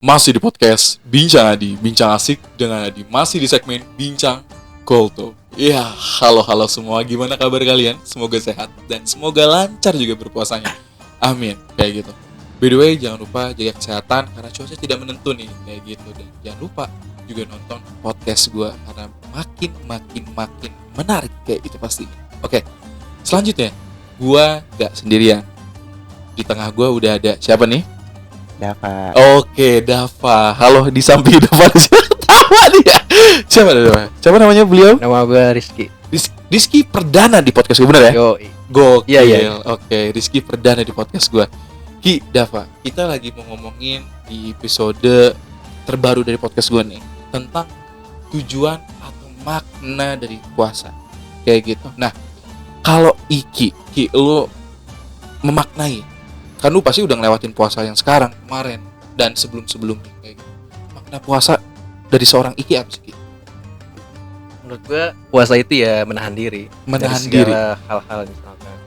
Masih di podcast Bincang Adi, Bincang Asik dengan Adi. Masih di segmen Bincang Kolto. Ya, halo semua. Gimana kabar kalian? Semoga sehat dan semoga lancar juga berpuasanya. Amin. Kayak gitu. By the way, jangan lupa jaga kesehatan karena cuaca tidak menentu nih. Kayak gitu. Dan jangan lupa juga nonton podcast gue karena makin menarik kayak gitu pasti. Oke, selanjutnya gue gak sendirian. Di tengah gue udah ada siapa nih? Dava. Oke, Dava. Halo, di samping Dava siapa tawa dia? Siapa namanya beliau? Nama gue Rizky. Rizky perdana di podcast gue, bener ya? Yo, Gokil. Iya. Oke, Rizky perdana di podcast gue. Ki, Dava, kita lagi mau ngomongin di episode terbaru dari podcast gue nih tentang tujuan atau makna dari puasa. Kayak gitu. Nah, kalau Ki, lu memaknai, kan lu pasti udah ngelewatin puasa yang sekarang, kemarin, dan sebelum-sebelumnya kayak gitu. Makna puasa dari seorang Iki apa sih, Ki? menurut gue puasa itu ya menahan diri. Menahan dari diri. segala hal-hal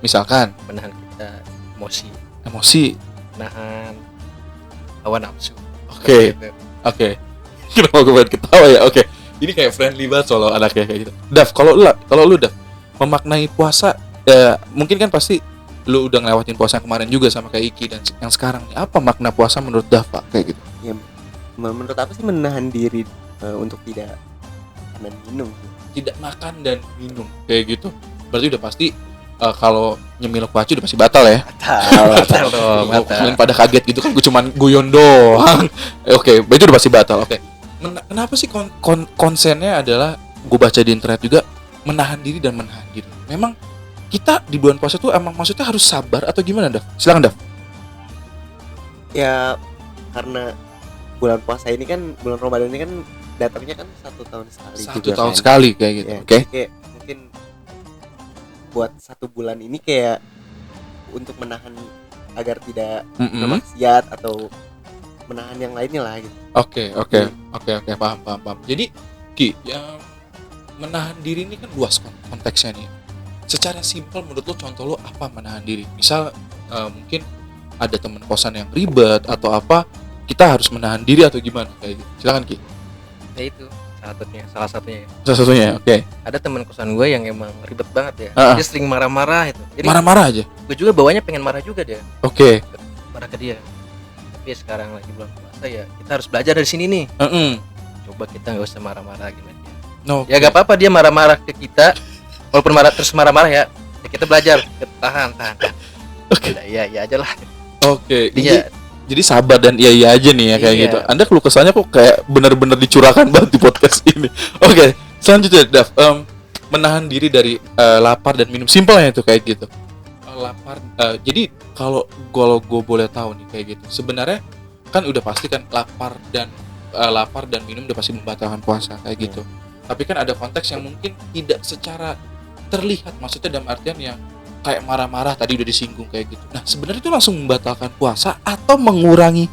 Misalkan menahan kita emosi. menahan hawa nafsu. Oke. Gitu. Oke. Kenapa gue pengen ketawa ya? Oke. Ini kayak friendly banget soal anaknya kayak gitu. Dav, kalau lu Dav memaknai puasa, mungkin kan pasti lu udah ngelewatin puasa yang kemarin juga sama kayak Iki dan yang sekarang nih. Apa makna puasa menurut Dava kayak gitu? Ya, menurut apa sih menahan diri untuk tidak makan dan minum? Tidak makan dan minum kayak gitu. Berarti udah pasti kalau nyemil kuaci udah pasti batal ya. Batal dong, batal. Kalian pada kaget gitu kan, gue cuman guyon doang. Oke, berarti udah pasti batal. Oke. Kenapa sih konsennya adalah, gue baca di internet juga, menahan diri dan menahan diri. Memang kita di bulan puasa tuh emang maksudnya harus sabar atau gimana, Dav? Silakan, Dav. Ya karena bulan puasa ini kan, bulan Ramadan ini kan datangnya kan 1 tahun sekali. Satu juga tahun kan. sekali kayak gitu. Ya, Oke. jadi kayak mungkin buat 1 bulan ini kayak untuk menahan agar tidak bermaksiat atau menahan yang lainnya lah gitu. Oke, paham. Jadi Ki, yang menahan diri ini kan luas konteksnya nih. Secara simpel menurut lo, contoh lo apa menahan diri? Misal mungkin ada teman kosan yang ribet atau apa, kita harus menahan diri atau gimana kayak gitu. Silakan, Ki. Ya itu salah satunya. Salah satunya, oke. Ada teman kosan gue yang emang ribet banget ya. Dia sering marah-marah itu. Jadi Marah-marah aja. gue juga bawanya pengen marah juga dia. Oke. Marah ke dia. Tapi sekarang lagi bulan puasa ya, kita harus belajar dari sini nih. Coba kita nggak usah marah-marah gimana dia. No. Ya gak apa-apa dia marah-marah ke kita. Walaupun marah-marah ya kita belajar, tahan. Oke. Ya aja lah. Oke. Iya. Jadi sabar dan iya aja nih ya kayak Iya. gitu. Anda keluh kesahnya kok kayak benar-benar dicurahkan banget di podcast ini. Oke, selanjutnya Dav, menahan diri dari lapar dan minum, simpelnya itu kayak gitu. Lapar. Jadi kalau gue boleh tahu nih kayak gitu. Sebenarnya kan udah pasti kan lapar dan minum udah pasti membatalkan puasa kayak gitu. Tapi kan ada konteks yang mungkin tidak secara terlihat, maksudnya dalam artian yang kayak marah-marah tadi udah disinggung kayak gitu. Nah, sebenarnya itu langsung membatalkan puasa atau mengurangi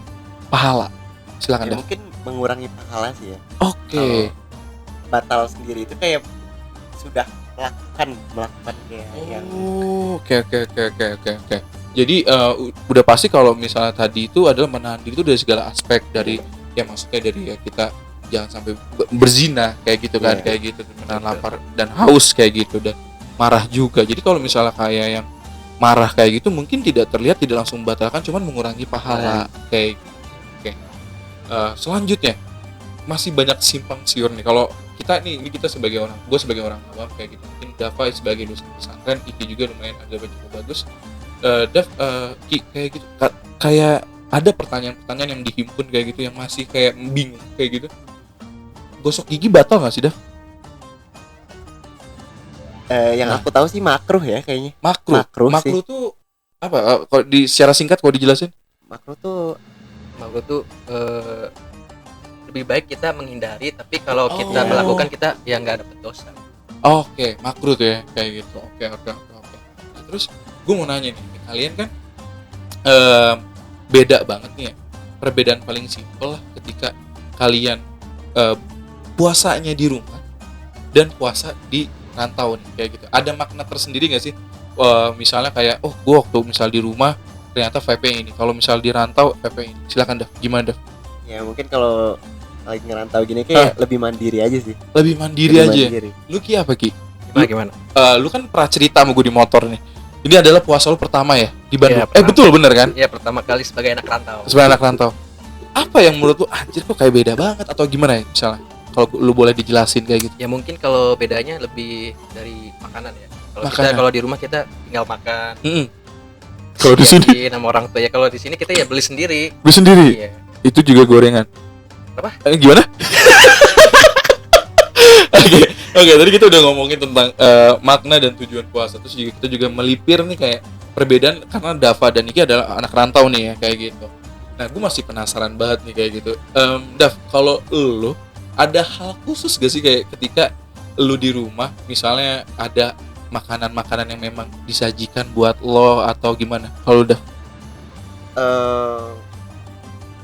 pahala? Silakan, Ya Dav. mungkin mengurangi pahala sih ya. Oke. Batal sendiri itu kayak sudah melakukan kayak yang Oke. Jadi udah pasti kalau misalnya tadi itu adalah menahan diri itu dari segala aspek, dari ya maksudnya dari ya kita jangan sampai berzina kayak gitu kan, kayak gitu, menahan lapar dan haus kayak gitu, dan marah juga. Jadi kalau misalnya kayak yang marah kayak gitu mungkin tidak terlihat, tidak langsung membatalkan, cuman mengurangi pahala kayak gitu. Oke. Selanjutnya masih banyak simpang siur nih. Kalau kita ini kita sebagai orang, gue sebagai orang awam kayak gitu, mungkin Dava sebagai dosen pesantren, Iki juga lumayan agak cukup bagus. Dav, Ki, kayak gitu, kayak ada pertanyaan-pertanyaan yang dihimpun kayak gitu yang masih kayak bingung kayak gitu. Gosok gigi batal nggak sih, Dav? yang aku tahu sih makruh ya kayaknya. Makruh sih. tuh apa? Kalau secara singkat kalau dijelasin? Makruh tuh Lebih baik kita menghindari, tapi kalau kita melakukan kita ya nggak dapet dosa. Oke, makruh tuh ya kayak gitu. Oke. Nah, terus gue mau nanya nih, kalian kan beda banget nih ya. Perbedaan paling simpel lah ketika kalian puasanya di rumah dan puasa di rantau nih kayak gitu. Ada makna tersendiri nggak sih? Misalnya kayak, gue waktu misal di rumah ternyata VP ini, kalau misal di rantau VP ini. Silakan, Dav. Gimana, Dav? Ya mungkin kalau lagi ngerantau gini kayak lebih mandiri aja sih. Lebih mandiri Lebih aja. mandiri. Lu Ki apa Ki? Gimana? Lu kan pernah cerita sama gue di motor nih. Ini adalah puasa lu pertama ya di Bandung. Iya, Betul bener kan? Iya, pertama kali sebagai anak rantau. Sebagai anak rantau. Apa yang menurut lu anjir kok kayak beda banget atau gimana ya misalnya? Kalau lu boleh dijelasin kayak gitu. Ya mungkin kalau bedanya lebih dari makanan ya. Makanan. Kalau di rumah kita tinggal makan. Kalau di sini Diajakin sama orang tua ya. Kalau di sini kita ya beli sendiri. lu sendiri. Iya. Itu juga gorengan. Apa? Gimana? Oke, tadi kita udah ngomongin tentang makna dan tujuan puasa. Terus juga kita juga melipir nih kayak perbedaan karena Dava dan Niki adalah anak rantau nih ya kayak gitu. Nah, gue masih penasaran banget nih kayak gitu. Dav, kalau lu ada hal khusus gak sih kayak ketika lu di rumah misalnya ada makanan-makanan yang memang disajikan buat lo atau gimana? Kalau udah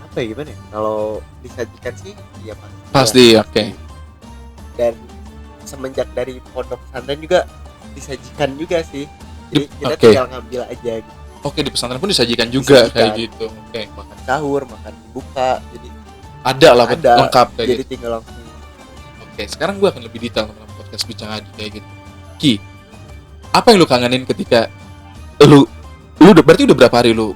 Apa ya gimana ya? Kalau disajikan sih ya pasti ya, oke. Dan semenjak dari pondok pesantren juga disajikan juga sih. Jadi kita Oke. tinggal ngambil aja gitu. Oke, di pesantren pun disajikan juga Disajikan. kayak gitu. Oke. Makan sahur, makan buka, jadi Ada lah ada lengkap kayak jadi gitu. tinggal langsung. Oke, sekarang gue akan lebih detail tentang podcast Bincang Adi kayak gitu. Ki, apa yang lu kangenin ketika lu berarti udah berapa hari lu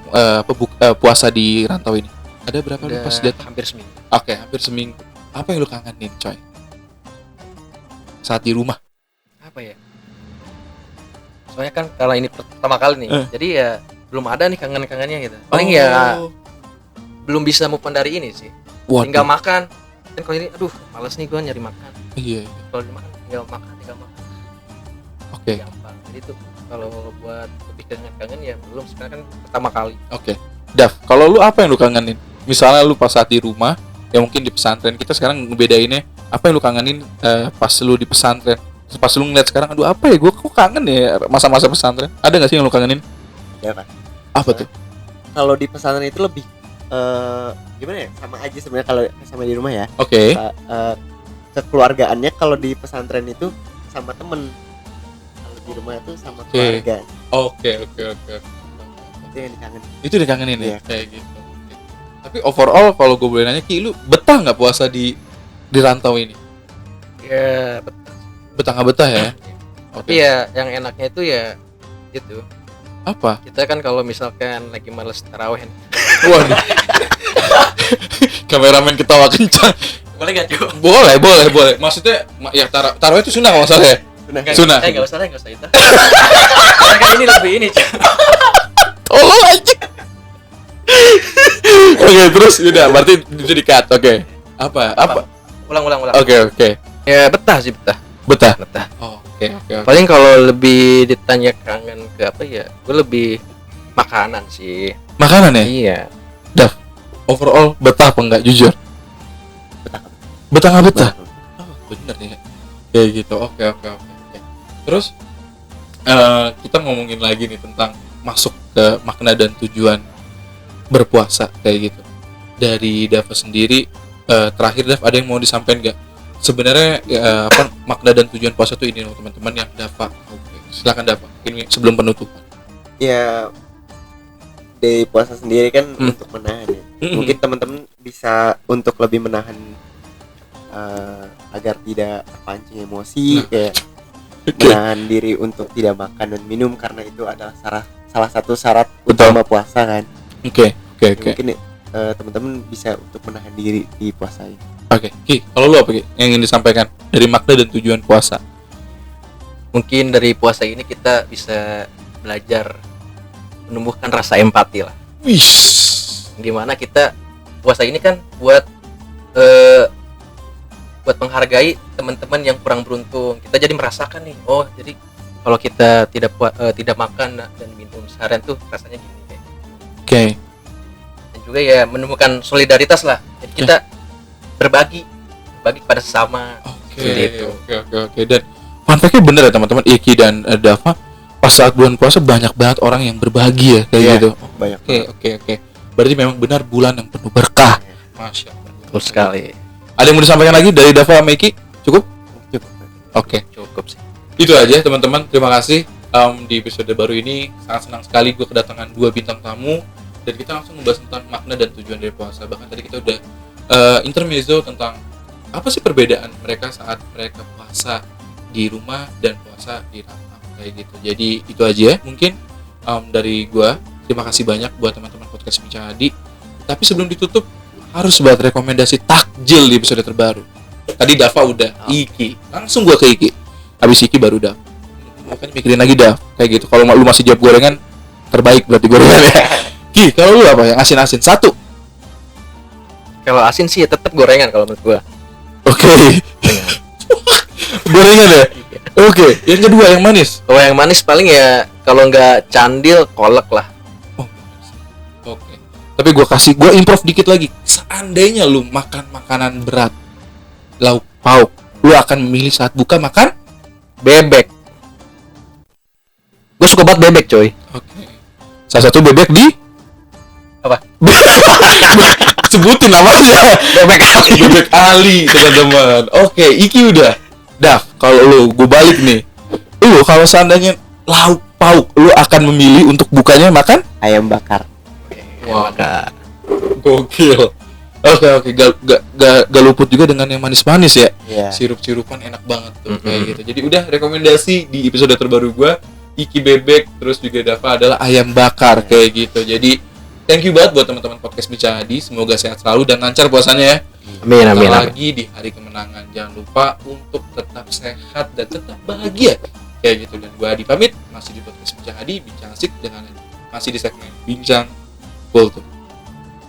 puasa di rantau ini? Ada berapa lu Udah pas datang? hampir seminggu. Oke, hampir seminggu. Apa yang lu kangenin, coy? Saat di rumah. Apa ya? Soalnya kan kalau ini pertama kali nih. Jadi ya belum ada nih kangen-kangennya gitu. Paling ya belum bisa move on dari ini sih. Waduh. Tinggal makan. Kan kalau ini aduh, males nih gua nyari makan. Iya. Kalau dimakan tinggal makan. Oke. Gampang. Jadi tuh kalau buat lebih kangen ya belum, sekarang kan pertama kali. Oke. Dav, kalau lu apa yang lu kangenin? Misalnya lu pas saat di rumah, ya mungkin di pesantren. Kita sekarang ngebedainnya apa yang lu kangenin pas lu di pesantren. Terus pas lu ngeliat sekarang, aduh apa ya, gue kok kangen ya masa-masa pesantren. Ada nggak sih yang lu kangenin? Ya kan. Apa tuh? Kalau di pesantren itu lebih gimana ya? Sama aja sebenarnya kalau sama di rumah ya. Oke. Kekeluargaannya kalau di pesantren itu sama temen. Kalau di rumah itu sama keluarga. Oke. Itu yang dikangenin. Itu dikangenin ya, Iya. kayak gitu. Oke. Tapi overall kalau gue boleh nanya, Ki, lu betah nggak puasa di rantau ini? Ya, Betah nggak betah ya? tapi ya yang enaknya itu ya gitu. Apa? Kita kan kalau misalkan lagi males tarawih. Waduh. Kameramen ketawa kencang. Boleh enggak, Cuk? Boleh. Maksudnya ya taruh itu sunnah kalau nggak salah ya? Sunnah. Enggak usah itu. Karena kan ini lebih ini, Cuk. Tolong aja. Oke, terus udah berarti itu di-cut. Oke. Apa? Ulang. Oke. Ya betah sih, betah. Betah. Oke. Paling kalau lebih ditanya kangen ke apa ya, gue lebih makanan sih. Makanan ya? Iya. Overall betah apa enggak, jujur? Betah nggak betah? Bener ya. Kayak gitu. Oke. Terus kita ngomongin lagi nih tentang masuk ke makna dan tujuan berpuasa kayak gitu. Dari Dava sendiri, terakhir Dav, ada yang mau disampaikan nggak? Sebenarnya apa makna dan tujuan puasa tuh ini loh teman-teman yang Dava. Oke. Silakan Dava. Ini sebelum penutupan. Ya dari puasa sendiri kan untuk menahan ya. Mungkin teman-teman bisa untuk lebih menahan agar tidak terpancing emosi, kayak menahan diri untuk tidak makan dan minum karena itu adalah salah satu syarat utama puasa kan. Oke. Mungkin teman-teman bisa untuk menahan diri di puasa ini. Oke, Ki, kalau lu apa Ki yang ingin disampaikan dari makna dan tujuan puasa? Mungkin dari puasa ini kita bisa belajar menumbuhkan rasa empati lah. Wish. Dimana kita puasa ini kan buat menghargai teman-teman yang kurang beruntung. Kita jadi merasakan nih, oh jadi kalau kita tidak makan dan minum seharian tuh rasanya gini kayak. Oke. Dan juga ya menemukan solidaritas lah. Jadi kita berbagi pada sesama. Oke. Dan fun fact-nya bener ya teman-teman, Iki dan Dava, pas saat bulan puasa banyak banget orang yang berbagi ya kayak gitu. Banyak. Oke. Berarti memang benar bulan yang penuh berkah. Masya Allah. Betul sekali. Ada yang mau disampaikan lagi dari Dava sama Iki? Cukup? Oke. Cukup sih. Itu aja teman-teman. Terima kasih. Di episode baru ini sangat senang sekali gue kedatangan 2 bintang tamu dan kita langsung membahas tentang makna dan tujuan dari puasa. Bahkan tadi kita udah intermezzo tentang apa sih perbedaan mereka saat mereka puasa di rumah dan puasa di rantau kayak gitu. Jadi itu aja mungkin dari gua. Terima kasih banyak buat teman-teman podcast Bincang Hadi. Tapi sebelum ditutup harus buat rekomendasi takjil di episode terbaru. Tadi Dava udah, Iki. Langsung gua ke Iki. Habis Iki baru Dav. Makanya mikirin lagi Dav. Kayak gitu. Kalau lu masih jawab gorengan, terbaik berarti gorengan ya. Ki, kalau lu apa yang asin-asin? 1. Kalau asin sih ya tetap gorengan kalau menurut gua. Oke. Gorengan ya? Oke. Yang kedua yang manis. Kalau yang manis paling ya kalau nggak candil kolak lah. Oke. Tapi gua improve dikit lagi. Seandainya lu makan makanan berat, lauk pauk, lu akan memilih saat buka makan Bebek. Gua suka banget bebek, coy. Oke. Salah satu bebek di Apa? Sebutin namanya. Bebek Ali. Bebek Ali, teman-teman. Oke, Iki udah. Dav, kalau lu gua balik nih. Lu kalau seandainya lauk pauk, lu akan memilih untuk bukanya makan Ayam bakar. wah, gokil. Oke, gak luput juga dengan yang manis-manis ya. Iya. Sirup-sirupan enak banget tuh kayak gitu. Jadi udah rekomendasi di episode terbaru gua, Iki bebek, terus juga Dava adalah ayam bakar kayak gitu. Jadi thank you banget buat teman-teman podcast Bincang Hadi. Semoga sehat selalu dan lancar puasanya ya. Amin, amin, Bentar amin. lagi di hari kemenangan. Jangan lupa untuk tetap sehat dan tetap bahagia kayak gitu. Dan gua Adi pamit, masih di podcast Bincang Hadi, bincang asik dengan masih di segmen Bincang Kultur.